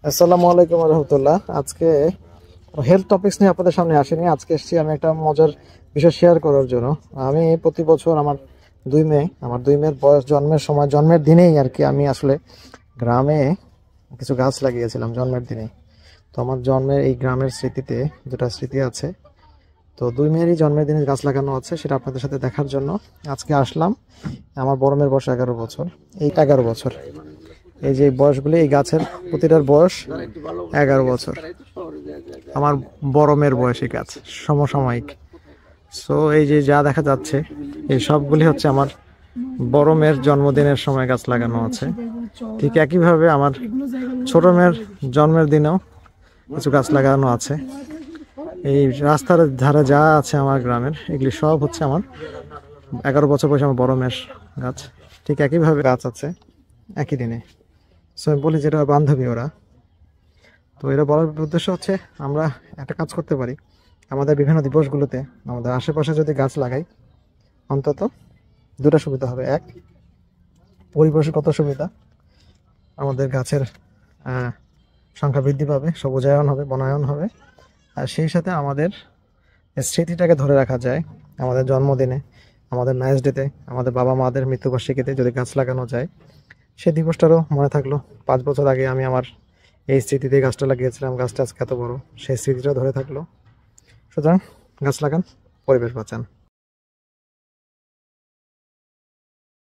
আসসালামু আলাইকুম রহমতুল্লাহ। আজকে হেলথ টপিকস নিয়ে আপনাদের সামনে আসেনি। আজকে এসেছি আমি একটা মজার বিষয় শেয়ার করার জন্য। আমি প্রতি বছর আমার দুই মেয়ের বয়স জন্মের দিনেই আর কি আমি আসলে গ্রামে কিছু গাছ লাগিয়েছিলাম জন্মের দিনেই। তো আমার জন্মের এই গ্রামের স্মৃতিতে দুটা স্মৃতি আছে। তো দুই মেয়েরই জন্মের দিনে গাছ লাগানো আছে, সেটা আপনাদের সাথে দেখার জন্য আজকে আসলাম। আমার বড় মেয়ের বয়স 11 বছর, এই 11 বছর। এই যে বয়সগুলি, এই গাছের প্রতিটার বয়স 11 বছর। আমার বড় মেয়ের বয়সী গাছ, সমসাময়িক। সো এই যে যা দেখা যাচ্ছে, এই সবগুলি হচ্ছে আমার বড় মেয়ের জন্মদিনের সময় গাছ লাগানো আছে। ঠিক একইভাবে আমার ছোট মেয়ের জন্মের দিনেও কিছু গাছ লাগানো আছে। এই রাস্তার ধারে যা আছে আমার গ্রামের, এগুলি সব হচ্ছে আমার 11 বছর বয়সে আমার বড় মেয়ের গাছ। ঠিক একইভাবে গাছ আছে একই দিনে। সো আমি বলি যেটা বান্ধবী ওরা। তো এরা বলার উদ্দেশ্য হচ্ছে আমরা একটা কাজ করতে পারি, আমাদের বিভিন্ন দিবসগুলোতে আমাদের আশেপাশে যদি গাছ লাগাই, অন্তত দুটা সুবিধা হবে। এক, পরিবেশগত সুবিধা, আমাদের গাছের সংখ্যা বৃদ্ধি পাবে, সবুজায়ন হবে, বনায়ন হবে। আর সেই সাথে আমাদের স্মৃতিটাকে ধরে রাখা যায়। আমাদের জন্মদিনে, আমাদের ম্যারেজ ডেতে, আমাদের বাবা মাদের মৃত্যুবার্ষিকীতে যদি গাছ লাগানো যায়, সেই দিবসটারও মনে থাকলো। 5 বছর আগে আমি আমার এই স্মৃতিতে গাছটা লাগিয়েছিলাম, গাছটা আজকে এত বড়, সেই স্মৃতিটা ধরে থাকলো। সুতরাং গাছ লাগান, পরিবেশ বাঁচান।